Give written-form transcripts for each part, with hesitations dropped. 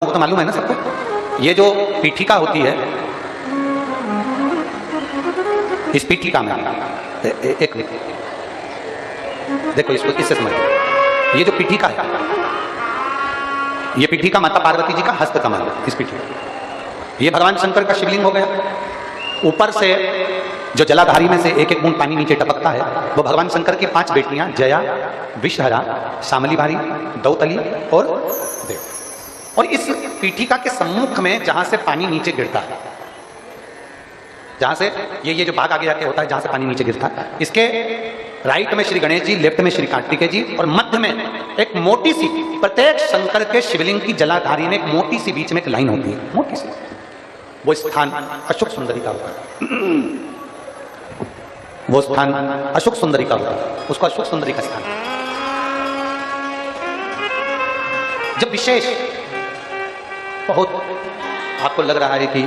वो तो मालूम है ना सबको। ये जो पीठिका होती है, इस पीठिका में एक देखो, इसको इससे समझो। ये जो पीठिका है, ये पीठिका माता पार्वती जी का हस्त कमल है। इस पीठिका ये भगवान शंकर का शिवलिंग हो गया। ऊपर से जो जलाधारी में से एक एक बूंद पानी नीचे टपकता है, वो भगवान शंकर की 5 बेटियां जया, विषहरा, शामलीबारी, दौतली और देव। और इस पीठिका के सम्मुख में जहां से पानी नीचे गिरता है, जहां से ये जो भाग आगे जाके होता है, जहां से पानी नीचे गिरता है, इसके राइट में श्री गणेश जी, लेफ्ट में श्री कार्तिकेय जी और मध्य में एक मोटी सी, प्रत्येक शंकर के शिवलिंग की जलाधारी में एक मोटी सी बीच में एक लाइन होती है, मोटी सी। वो स्थान अशोक सुंदरी का होता है। वो स्थान अशोक सुंदरी का होता है, उसको अशोक सुंदरी का स्थान। जब विशेष बहुत आपको लग रहा है कि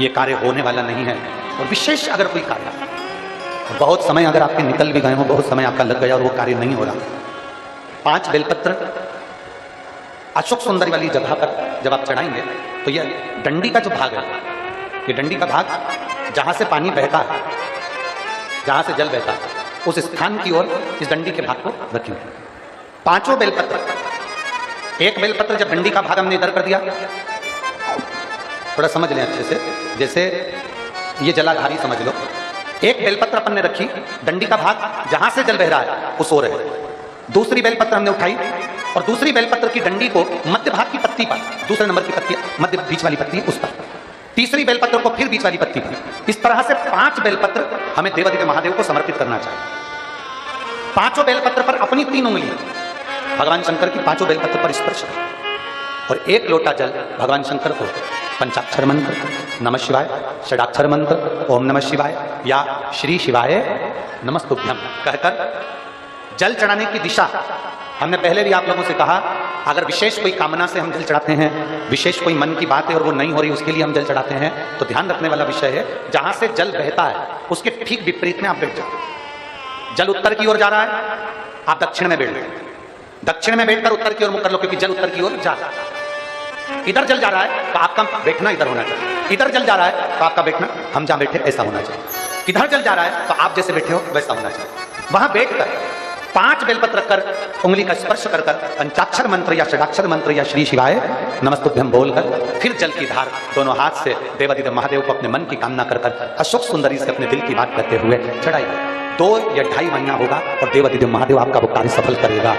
ये कार्य होने वाला नहीं है, और विशेष अगर कोई कार्य, बहुत समय अगर आपके निकल भी गए हो, बहुत समय आपका लग गया और वो कार्य नहीं हो रहा, 5 बेलपत्र अशोक सुंदरी वाली जगह पर जब आप चढ़ाएंगे तो ये डंडी का जो भाग है, ये डंडी का भाग जहां से पानी बहता है, जहां से जल बहता है, उस स्थान की ओर इस डंडी के भाग को रखेंगे। 5 बेलपत्र, एक बेलपत्र जब डंडी का भाग हमने इधर कर दिया, थोड़ा समझ लें अच्छे से, जैसे ये जलाधारी समझ लो, एक बेलपत्र अपन ने रखी, डंडी का भाग जहां से जल बह रहा है उस ओर है। दूसरी बेलपत्र हमने उठाई और दूसरी बेलपत्र की डंडी को मध्य भाग की पत्ती पर, दूसरे नंबर की पत्ती, मध्य बीच वाली पत्ती उस पर, तीसरी बेलपत्र को फिर बीच वाली पत्ती पर। इस तरह से 5 बेलपत्र हमें देवादिदेव महादेव को समर्पित करना चाहिए। 5 बेलपत्र पर अपनी 3 उंगली भगवान शंकर की 5 बेलपत्र पर स्पर्श और 1 लोटा जल भगवान शंकर को पंचाक्षर मंत्र नमः शिवाय, षडाक्षर मंत्र ओम नमः शिवाय या श्री शिवाय नमस्तुभ्यम कहकर जल चढ़ाने की दिशा। हमने पहले भी आप लोगों से कहा, अगर विशेष कोई कामना से हम जल चढ़ाते हैं, विशेष कोई मन की बात है और वो नहीं हो रही, उसके लिए हम जल चढ़ाते हैं, तो ध्यान रखने वाला विषय है, जहां से जल बहता है उसके ठीक विपरीत में आप बैठ जाओ। जल उत्तर की ओर जा रहा है, आप दक्षिण में बैठ जाओ। दक्षिण में बैठकर उत्तर की ओर मुख कर लो, क्योंकि जल उत्तर की ओर जा रहा है। इधर जल जा रहा है तो आपका बैठना इधर होना चाहिए, इधर जल जा रहा है तो आपका बैठना हम जहां बैठे ऐसा होना चाहिए, इधर जल जा रहा है तो आप जैसे बैठे हो वैसा होना चाहिए। वहां बैठकर 5 बेलपत्र रखकर उंगली का स्पर्श कर पंचाक्षर मंत्र या षडाक्षर मंत्र या श्री शिवाय नमस्तुभ्यम बोलकर फिर जल की धार दोनों हाथ से देवादिदेव महादेव को अपने मन की कामना कर अशोक सुंदरी से अपने दिल की बात करते हुए चढ़ाई। 2 या 2.5 महीना होगा और देवादिदेव महादेव आपका वो कार्य सफल करेगा।